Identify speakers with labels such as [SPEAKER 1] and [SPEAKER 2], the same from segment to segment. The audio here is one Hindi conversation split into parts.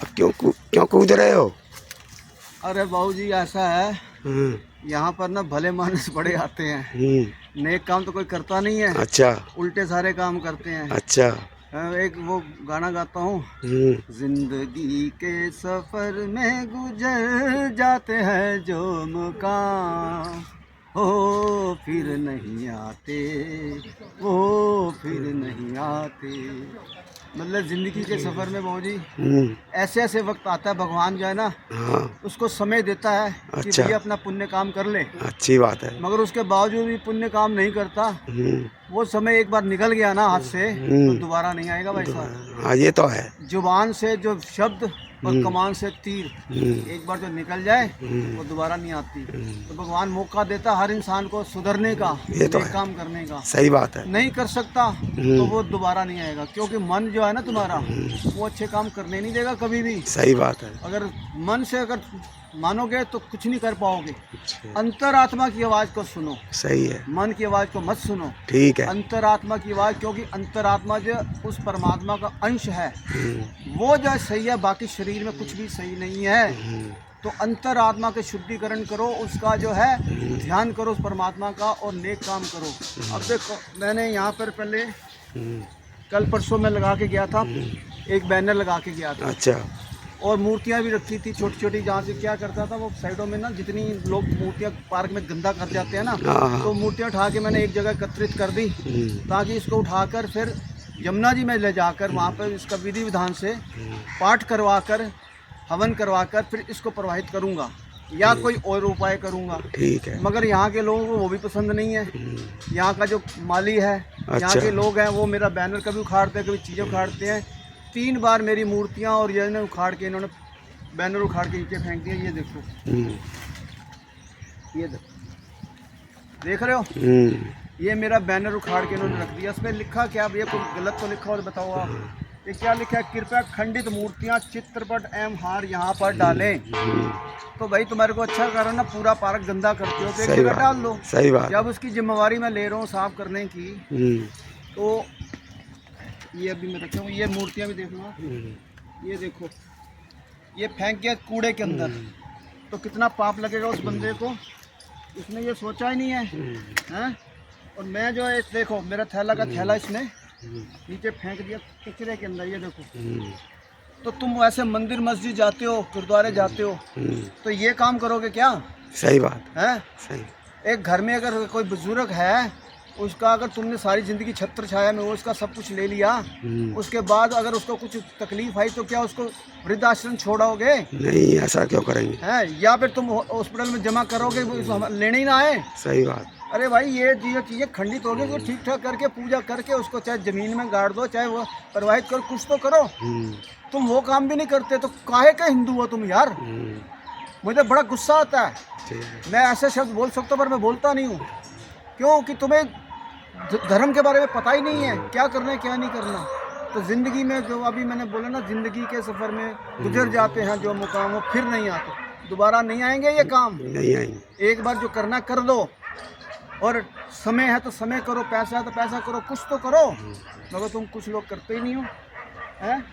[SPEAKER 1] अब क्यों कूद रहे हो?
[SPEAKER 2] अरे बाबूजी ऐसा है, यहाँ पर ना भले मानस बड़े आते हैं, नेक काम तो कोई करता नहीं है।
[SPEAKER 1] अच्छा,
[SPEAKER 2] उल्टे सारे काम करते हैं।
[SPEAKER 1] अच्छा।
[SPEAKER 2] एक वो गाना गाता हूँ, जिंदगी के सफर में गुजर जाते हैं जो मुकाम, हो फिर नहीं आते, वो फिर नहीं आते। मतलब जिंदगी के सफर में बाबूजी ऐसे ऐसे वक्त आता है, भगवान जो है ना,
[SPEAKER 1] हाँ,
[SPEAKER 2] उसको समय देता है कि
[SPEAKER 1] अच्छा,
[SPEAKER 2] भैया अपना पुण्य काम कर ले,
[SPEAKER 1] अच्छी बात है।
[SPEAKER 2] मगर उसके बावजूद भी पुण्य काम नहीं करता। वो समय एक बार निकल गया ना हाथ से तो दोबारा नहीं आएगा भाई साहब।
[SPEAKER 1] हाँ, ये तो है।
[SPEAKER 2] जुबान से जो शब्द और कमान से तीर एक बार जो निकल जाए वो दोबारा नहीं आती। तो भगवान मौका देता हर इंसान को सुधरने का,
[SPEAKER 1] ये तो
[SPEAKER 2] नेक
[SPEAKER 1] है,
[SPEAKER 2] काम करने का।
[SPEAKER 1] सही बात है।
[SPEAKER 2] नहीं कर सकता तो वो दोबारा नहीं आएगा, क्योंकि मन जो है ना तुम्हारा, वो अच्छे काम करने नहीं देगा कभी भी।
[SPEAKER 1] सही बात है।
[SPEAKER 2] अगर मन से अगर मानोगे तो कुछ नहीं कर पाओगे।
[SPEAKER 1] अच्छा,
[SPEAKER 2] अंतरात्मा की आवाज़ को सुनो,
[SPEAKER 1] सही है,
[SPEAKER 2] मन की आवाज़ को मत सुनो।
[SPEAKER 1] ठीक है।
[SPEAKER 2] अंतरात्मा की आवाज़, क्योंकि अंतरात्मा जो उस परमात्मा का अंश है, वो जो सही है, बाकी शरीर में कुछ भी सही नहीं है। तो अंतरात्मा के शुद्धिकरण करो, उसका जो है ध्यान करो उस परमात्मा का, और नेक काम करो। अब देखो, मैंने यहाँ पर पहले कल परसों में लगा के गया था, एक बैनर लगा के गया था।
[SPEAKER 1] अच्छा,
[SPEAKER 2] और मूर्तियाँ भी रखी थी छोटी छोटी, जहाँ से क्या करता था वो साइडों में ना, जितनी लोग मूर्तियाँ पार्क में गंदा कर जाते हैं ना,
[SPEAKER 1] हाँ,
[SPEAKER 2] तो मूर्तियाँ उठा के मैंने एक जगह एकत्रित कर दी, ताकि इसको उठाकर फिर यमुना जी में ले जाकर वहाँ पर इसका विधि विधान से पाठ करवा कर, हवन करवा कर फिर इसको प्रवाहित करूँगा, या कोई और उपाय करूँगा।
[SPEAKER 1] ठीक है।
[SPEAKER 2] मगर यहाँ के लोगों को वो भी पसंद नहीं है। यहाँ का जो माली है, यहाँ
[SPEAKER 1] अच्छा,
[SPEAKER 2] के लोग हैं, वो मेरा बैनर कभी उखाड़ते हैं, कभी चीज़ें उखाड़ते हैं। 3 बार मेरी मूर्तियाँ और ये उखाड़ के, इन्होंने बैनर उखाड़ के नीचे फेंक दिया। ये देखो, ये देखो, देख रहे हो, ये मेरा बैनर उखाड़ के इन्होंने रख दिया। इस पर लिखा क्या भैया, कोई गलत तो लिखा और बताओ आप। ये क्या लिखा है, कृपया खंडित मूर्तियाँ, चित्रपट एवं हार यहाँ पर डालें। तो भाई तुम्हारे को अच्छा करो ना, पूरा पार्क गंदा करते हो तो एक जगह डाल दो।
[SPEAKER 1] सही बात।
[SPEAKER 2] जब उसकी जिम्मेवारी मैं ले रहा हूँ साफ करने की, तो ये अभी मैं रखा हूँ, ये मूर्तियाँ भी देखना, ये देखो, ये फेंक दिया कूड़े के अंदर, तो कितना पाप लगेगा उस बंदे को। इसने ये सोचा ही नहीं है, हैं? और मैं जो है, देखो मेरा थैला का थैला इसने नीचे फेंक दिया कचरे के अंदर, ये देखो। तो तुम वैसे मंदिर मस्जिद जाते हो, गुरुद्वारे जाते हो, तो ये काम करोगे क्या?
[SPEAKER 1] सही बात
[SPEAKER 2] है।
[SPEAKER 1] सही।
[SPEAKER 2] एक घर में अगर कोई बुजुर्ग है, उसका अगर तुमने सारी ज़िंदगी छत्र छाया में उसका सब कुछ ले लिया, उसके बाद अगर उसको कुछ तकलीफ आई तो क्या उसको वृद्धाश्रम छोड़ोगे?
[SPEAKER 1] नहीं, ऐसा क्यों करेंगे?
[SPEAKER 2] हैं? या फिर तुम हॉस्पिटल में जमा करोगे, वो लेने ही ना आए?
[SPEAKER 1] सही बात।
[SPEAKER 2] अरे भाई, ये चीज़ें खंडित हो गई, उसको ठीक ठाक करके पूजा करके उसको चाहे ज़मीन में गाड़ दो, चाहे वो प्रवाहित करो, कुछ तो करो। तुम वो काम भी नहीं करते, तो काहे का हिंदू हो तुम यार? मुझे बड़ा गुस्सा आता है। मैं ऐसे शब्द बोल सकता हूँ पर मैं बोलता नहीं हूँ, क्योंकि तुम्हें धर्म के बारे में पता ही नहीं है, क्या करना है क्या नहीं करना। तो ज़िंदगी में जो अभी मैंने बोला ना, ज़िंदगी के सफ़र में गुजर जाते हैं जो मुकाम, वो फिर नहीं आते, दोबारा नहीं आएंगे ये काम।
[SPEAKER 1] नहीं आएंगे।
[SPEAKER 2] एक बार जो करना कर दो, और समय है तो समय करो, पैसा है तो पैसा करो, कुछ तो करो। मगर तुम कुछ लोग करते ही नहीं हो, हैं?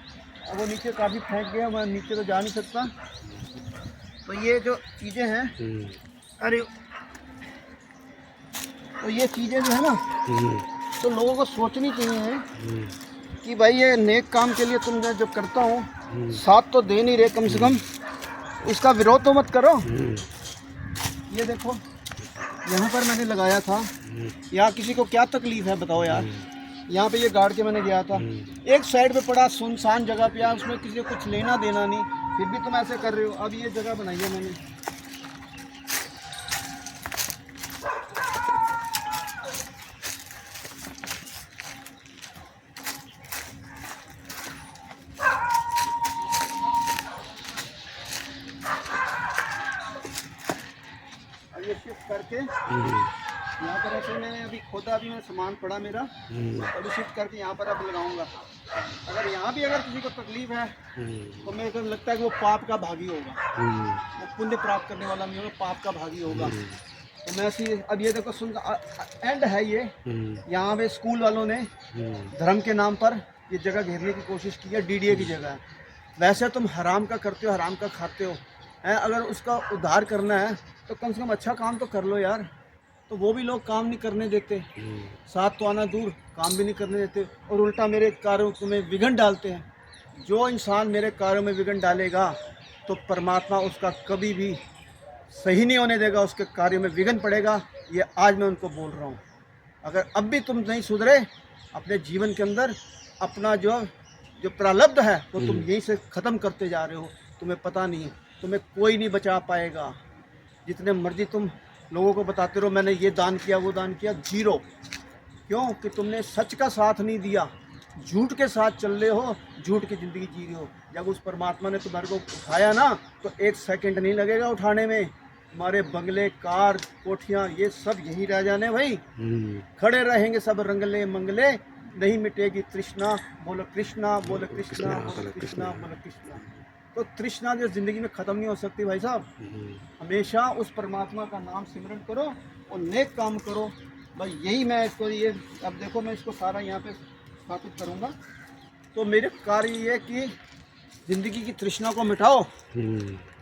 [SPEAKER 2] अब वो नीचे काफ़ी फेंक गया, मैं नीचे तो जा नहीं सकता। तो ये जो चीज़ें हैं, अरे तो ये चीज़ें जो है ना, तो लोगों को सोचनी चाहिए कि भाई ये नेक काम के लिए तुम जो करता हूँ, साथ तो दे नहीं रहे, कम से कम इसका विरोध तो मत करो। ये देखो, यहाँ पर मैंने लगाया था, यहाँ किसी को क्या तकलीफ है बताओ यार? यहाँ पे ये गाड़ के मैंने गया था, एक साइड पे पड़ा सुनसान जगह पे, यार उसमें किसी को कुछ लेना देना नहीं, फिर भी तुम ऐसे कर रहे हो। अब ये जगह बनाई है मैंने, अब ये शिफ्ट करके यहाँ पर ऐसे मैंने अभी खोदा, अभी मैं सामान पड़ा मेरा, अभी शिफ्ट करके यहाँ पर अब लगाऊंगा। अगर यहाँ भी अगर किसी को तकलीफ है तो मेरे को लगता है कि वो पाप का भागी होगा, वो पुण्य प्राप्त करने वाला नहीं होगा, पाप का भागी होगा। तो मैं ऐसी, अब ये देखो सुन, एंड है ये, यहाँ पे स्कूल वालों ने धर्म के नाम पर ये जगह घेरने की कोशिश की है, डीडीए की जगह है। वैसे तुम हराम का करते हो, हराम का खाते हो हैं। अगर उसका उद्धार करना है तो कम से कम अच्छा काम तो कर लो यार। तो वो भी लोग काम नहीं करने देते, साथ तो आना दूर काम भी नहीं करने देते, और उल्टा मेरे कार्यों में विघ्न डालते हैं। जो इंसान मेरे कार्यों में विघ्न डालेगा तो परमात्मा उसका कभी भी सही नहीं होने देगा, उसके कार्य में विघ्न पड़ेगा। ये आज मैं उनको बोल रहा हूँ। अगर अब भी तुम नहीं सुधरे अपने जीवन के अंदर, अपना जो जो प्रारब्ध है वो तुम यहीं से ख़त्म करते जा रहे हो। तुम्हें पता नहीं है, तुम्हें कोई नहीं बचा पाएगा। जितने मर्जी तुम लोगों को बताते रहो मैंने ये दान किया वो दान किया, जीरो। क्यों कि तुमने सच का साथ नहीं दिया, झूठ के साथ चल रहे हो, झूठ की ज़िंदगी जी रहे हो। जब उस परमात्मा ने तुम्हारे को उठाया ना तो 1 सेकंड नहीं लगेगा उठाने में। हमारे बंगले, कार, कोठियाँ ये सब यहीं रह जाने भाई, खड़े रहेंगे सब रंगले मंगले, नहीं मिटेगी तृष्णा। बोलो कृष्णा, बोलो कृष्णा, बोलो कृष्णा, बोलो कृष्णा। तो तृष्णा जो ज़िंदगी में ख़त्म नहीं हो सकती भाई साहब। हमेशा उस परमात्मा का नाम सिमरन करो और नेक काम करो। भाई यही मैं इसको, ये अब देखो मैं इसको सारा यहाँ पे स्थापित करूँगा। तो मेरे कार्य ये कि ज़िंदगी की तृष्णा को मिटाओ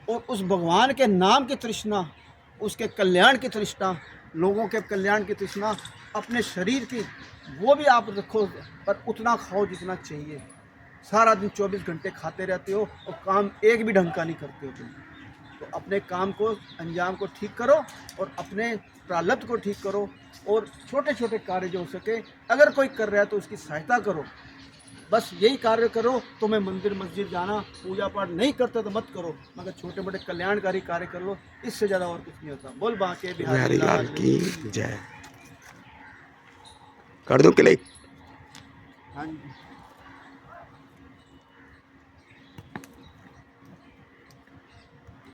[SPEAKER 2] और उस भगवान के नाम की तृष्णा, उसके कल्याण की तृष्णा, लोगों के कल्याण की तृष्णा, अपने शरीर की वो भी आप रखो, पर उतना खाओ जितना चाहिए। सारा दिन 24 घंटे खाते रहते हो और काम एक भी ढंग का नहीं करते हो तुम। तो अपने काम को, अंजाम को ठीक करो और अपने प्रारब्ध को ठीक करो, और छोटे छोटे कार्य जो हो सके, अगर कोई कर रहा है तो उसकी सहायता करो। बस यही कार्य करो। तुम्हें मंदिर मस्जिद जाना, पूजा पाठ नहीं करते तो मत करो, मगर छोटे मोटे कल्याणकारी कार्य कर लो, इससे ज़्यादा और कुछ नहीं होता। बोल बांके बिहारी
[SPEAKER 1] बिहारी लाल
[SPEAKER 2] लाल
[SPEAKER 1] की जय। कर दो क्लिक।
[SPEAKER 2] हाँ जी।